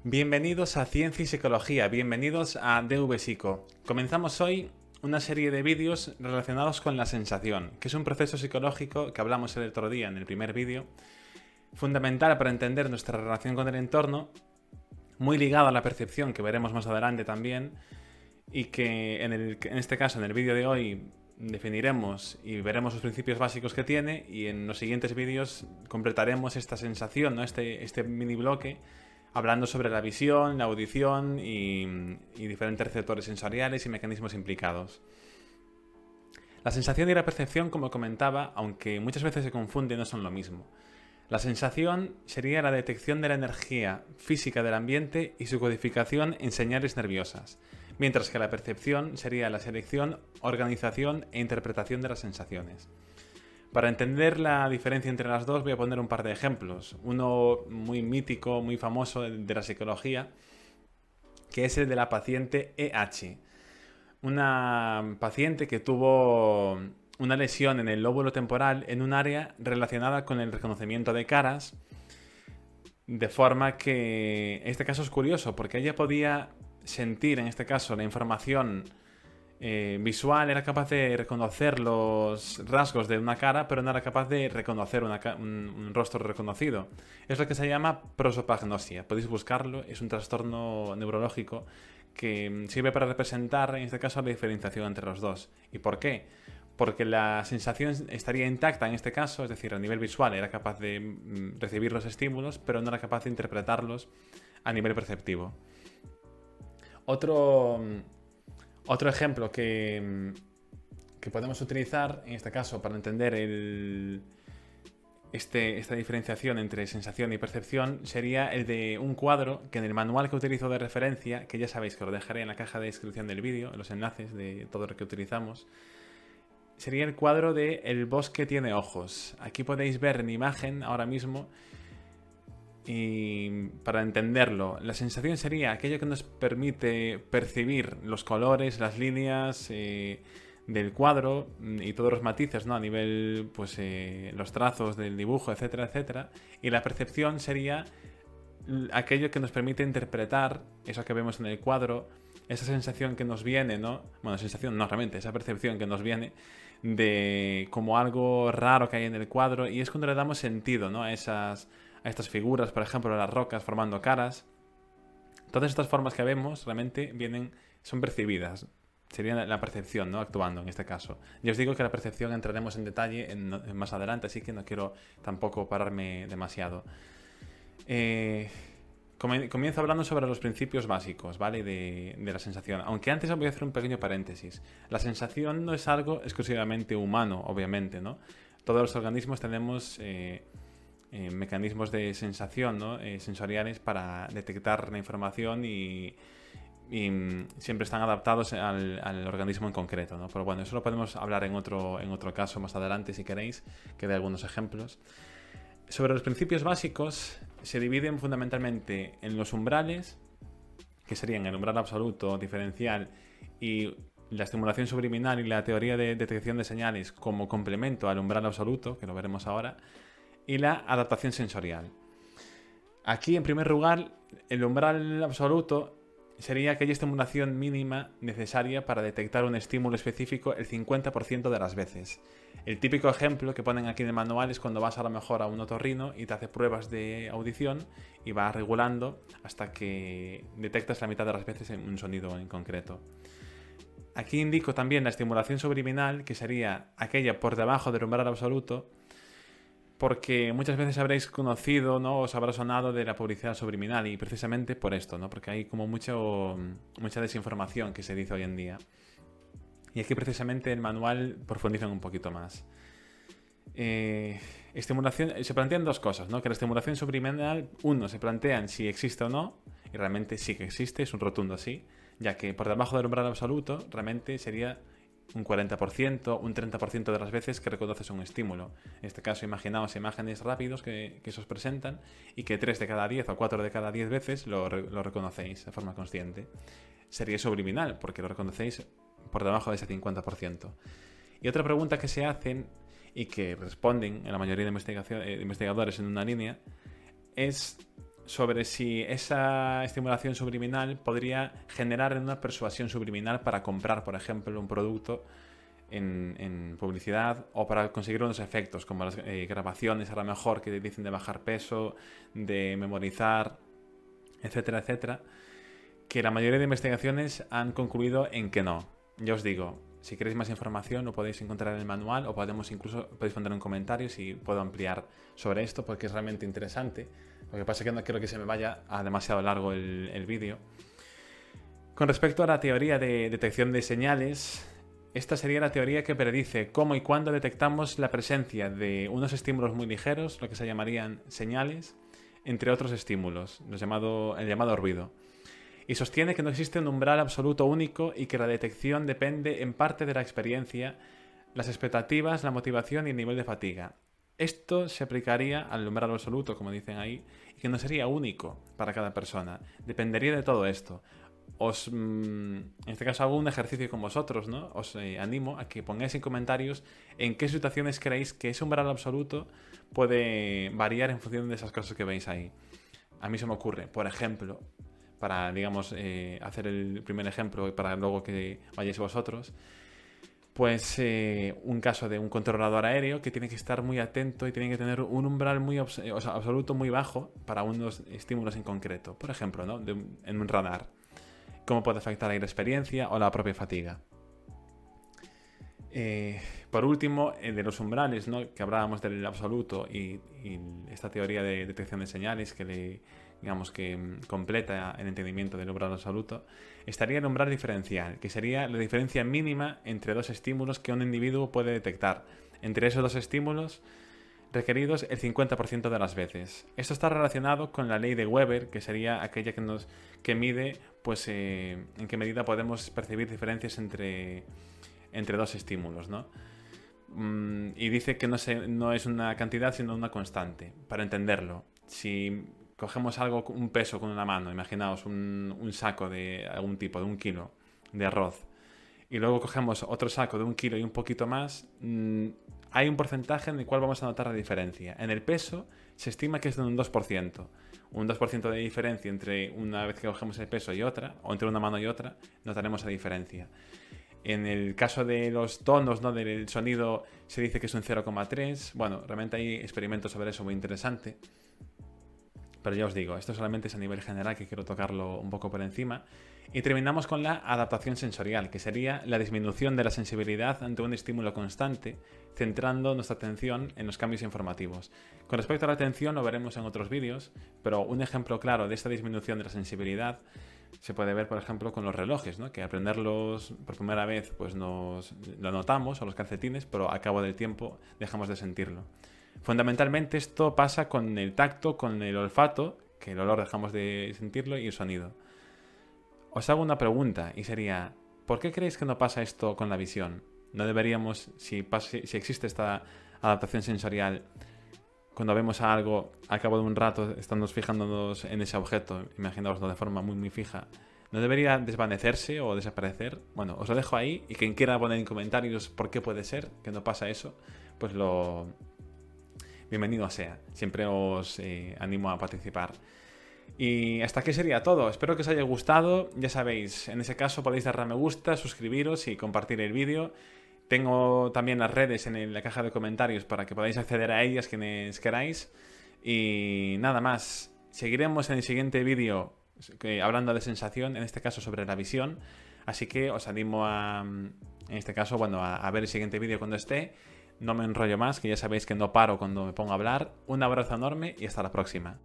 Bienvenidos a Ciencia y Psicología, bienvenidos a DV Psico. Comenzamos hoy una serie de vídeos relacionados con la sensación, que es un proceso psicológico que hablamos el otro día en el primer vídeo, fundamental para entender nuestra relación con el entorno, muy ligado a la percepción, que veremos más adelante también, y que en este caso, en el vídeo de hoy, definiremos y veremos los principios básicos que tiene, y en los siguientes vídeos completaremos esta sensación, ¿no? este mini bloque, hablando sobre la visión, la audición y diferentes receptores sensoriales y mecanismos implicados. La sensación y la percepción, como comentaba, aunque muchas veces se confunden, no son lo mismo. La sensación sería la detección de la energía física del ambiente y su codificación en señales nerviosas, mientras que la percepción sería la selección, organización e interpretación de las sensaciones. Para entender la diferencia entre las dos voy a poner un par de ejemplos. Uno muy mítico, muy famoso de la psicología, que es el de la paciente EH. Una paciente que tuvo una lesión en el lóbulo temporal en un área relacionada con el reconocimiento de caras, de forma que este caso es curioso porque ella podía sentir, en este caso, la información visual, era capaz de reconocer los rasgos de una cara, pero no era capaz de reconocer un rostro reconocido. Es lo que se llama prosopagnosia. Podéis buscarlo, es un trastorno neurológico que sirve para representar, en este caso, la diferenciación entre los dos. ¿Y por qué? Porque la sensación estaría intacta en este caso, es decir, a nivel visual era capaz de recibir los estímulos, pero no era capaz de interpretarlos a nivel perceptivo. Otro ejemplo que podemos utilizar, en este caso, para entender esta diferenciación entre sensación y percepción, sería el de un cuadro que en el manual que utilizo de referencia, que ya sabéis que lo dejaré en la caja de descripción del vídeo, en los enlaces de todo lo que utilizamos, sería el cuadro de El bosque tiene ojos. Aquí podéis ver en imagen ahora mismo. Y para entenderlo, la sensación sería aquello que nos permite percibir los colores, las líneas del cuadro y todos los matices, ¿no? A nivel, pues, los trazos del dibujo, etcétera, etcétera. Y la percepción sería aquello que nos permite interpretar eso que vemos en el cuadro, esa sensación que nos viene, ¿no? Bueno, sensación no, realmente, esa percepción que nos viene de como algo raro que hay en el cuadro, y es cuando le damos sentido, ¿no? A estas figuras, por ejemplo, las rocas formando caras. Todas estas formas que vemos realmente son percibidas. Sería la percepción, ¿no? Actuando en este caso. Ya os digo que la percepción entraremos en detalle más adelante, así que no quiero tampoco pararme demasiado. Comienzo hablando sobre los principios básicos, ¿vale? De la sensación. Aunque antes voy a hacer un pequeño paréntesis. La sensación no es algo exclusivamente humano, obviamente, ¿no? Todos los organismos tenemos mecanismos de sensación, ¿no? Sensoriales para detectar la información y siempre están adaptados al organismo en concreto, ¿no? Pero bueno, eso lo podemos hablar en otro caso más adelante si queréis, que dé algunos ejemplos. Sobre los principios básicos se dividen fundamentalmente en los umbrales, que serían el umbral absoluto, diferencial y la estimulación subliminal, y la teoría de detección de señales como complemento al umbral absoluto, que lo veremos ahora, y la adaptación sensorial. Aquí, en primer lugar, el umbral absoluto sería aquella estimulación mínima necesaria para detectar un estímulo específico el 50% de las veces. El típico ejemplo que ponen aquí en el manual es cuando vas a lo mejor a un otorrino y te hace pruebas de audición y va regulando hasta que detectas la mitad de las veces en un sonido en concreto. Aquí indico también la estimulación subliminal, que sería aquella por debajo del umbral absoluto, porque muchas veces habréis conocido, ¿no? Os habrá sonado de la publicidad subliminal, y precisamente por esto, ¿no? Porque hay como mucha desinformación que se dice hoy en día. Y aquí precisamente el manual profundiza un poquito más. Estimulación, se plantean dos cosas, ¿no? Que la estimulación subliminal, se plantean si existe o no, y realmente sí que existe, es un rotundo sí, ya que por debajo del umbral absoluto realmente sería un 40%, un 30% de las veces que reconoces un estímulo. En este caso, imaginaos imágenes rápidos que se os presentan y que 3 de cada 10 o 4 de cada 10 veces lo reconocéis de forma consciente. Sería subliminal, porque lo reconocéis por debajo de ese 50%. Y otra pregunta que se hacen y que responden en la mayoría de investigadores en una línea es sobre si esa estimulación subliminal podría generar una persuasión subliminal para comprar, por ejemplo, un producto en publicidad, o para conseguir unos efectos como las grabaciones a lo mejor que dicen de bajar peso, de memorizar, etcétera, etcétera, que la mayoría de investigaciones han concluido en que no. Ya os digo, si queréis más información lo podéis encontrar en el manual, o podéis poner un comentario si puedo ampliar sobre esto, porque es realmente interesante. Lo que pasa es que no quiero que se me vaya a demasiado largo el vídeo. Con respecto a la teoría de detección de señales, esta sería la teoría que predice cómo y cuándo detectamos la presencia de unos estímulos muy ligeros, lo que se llamarían señales, entre otros estímulos, el llamado ruido. Y sostiene que no existe un umbral absoluto único y que la detección depende en parte de la experiencia, las expectativas, la motivación y el nivel de fatiga. Esto se aplicaría al umbral absoluto, como dicen ahí, y que no sería único para cada persona. Dependería de todo esto. En este caso hago un ejercicio con vosotros, ¿no? Os animo a que pongáis en comentarios en qué situaciones creéis que ese umbral absoluto puede variar en función de esas cosas que veis ahí. A mí se me ocurre, por ejemplo, para, digamos, hacer el primer ejemplo para luego que vayáis vosotros, pues un caso de un controlador aéreo que tiene que estar muy atento y tiene que tener un umbral absoluto muy bajo para unos estímulos en concreto. Por ejemplo, ¿no? En un radar. Cómo puede afectar ahí la experiencia o la propia fatiga. Por último, de los umbrales, ¿no? Que hablábamos del absoluto y esta teoría de detección de señales que completa el entendimiento del umbral absoluto, estaría el umbral diferencial, que sería la diferencia mínima entre dos estímulos que un individuo puede detectar. Entre esos dos estímulos requeridos el 50% de las veces. Esto está relacionado con la ley de Weber, que sería aquella que mide pues, en qué medida podemos percibir diferencias entre dos estímulos, ¿no? Y dice que no es una cantidad, sino una constante. Para entenderlo, si cogemos un peso con una mano, imaginaos un saco de algún tipo, de 1 kilo de arroz, y luego cogemos otro saco de 1 kilo y un poquito más, hay un porcentaje en el cual vamos a notar la diferencia. En el peso se estima que es de un 2%. Un 2% de diferencia entre una vez que cogemos el peso y otra, o entre una mano y otra, notaremos la diferencia. En el caso de los tonos, ¿no? Del sonido se dice que es un 0,3. Bueno, realmente hay experimentos sobre eso muy interesantes. Pero ya os digo, esto solamente es a nivel general, que quiero tocarlo un poco por encima. Y terminamos con la adaptación sensorial, que sería la disminución de la sensibilidad ante un estímulo constante, centrando nuestra atención en los cambios informativos. Con respecto a la atención lo veremos en otros vídeos, pero un ejemplo claro de esta disminución de la sensibilidad se puede ver, por ejemplo, con los relojes, ¿no? Que al prenderlos por primera vez pues lo notamos, o los calcetines, pero al cabo del tiempo dejamos de sentirlo. Fundamentalmente esto pasa con el tacto, con el olfato, que el olor dejamos de sentirlo, y el sonido. Os hago una pregunta y sería, ¿por qué creéis que no pasa esto con la visión? ¿No deberíamos, si existe esta adaptación sensorial, cuando vemos a algo, al cabo de un rato, estamos fijándonos en ese objeto, imaginaoslo de forma muy, muy fija, ¿no debería desvanecerse o desaparecer? Bueno, os lo dejo ahí, y quien quiera poner en comentarios por qué puede ser que no pasa eso, pues bienvenido sea. Siempre os animo a participar. Y hasta aquí sería todo. Espero que os haya gustado. Ya sabéis, en ese caso podéis darle a me gusta, suscribiros y compartir el vídeo. Tengo también las redes en la caja de comentarios para que podáis acceder a ellas quienes queráis. Y nada más. Seguiremos en el siguiente vídeo hablando de sensación, en este caso sobre la visión. Así que os animo en este caso, a ver el siguiente vídeo cuando esté. No me enrollo más, que ya sabéis que no paro cuando me pongo a hablar. Un abrazo enorme y hasta la próxima.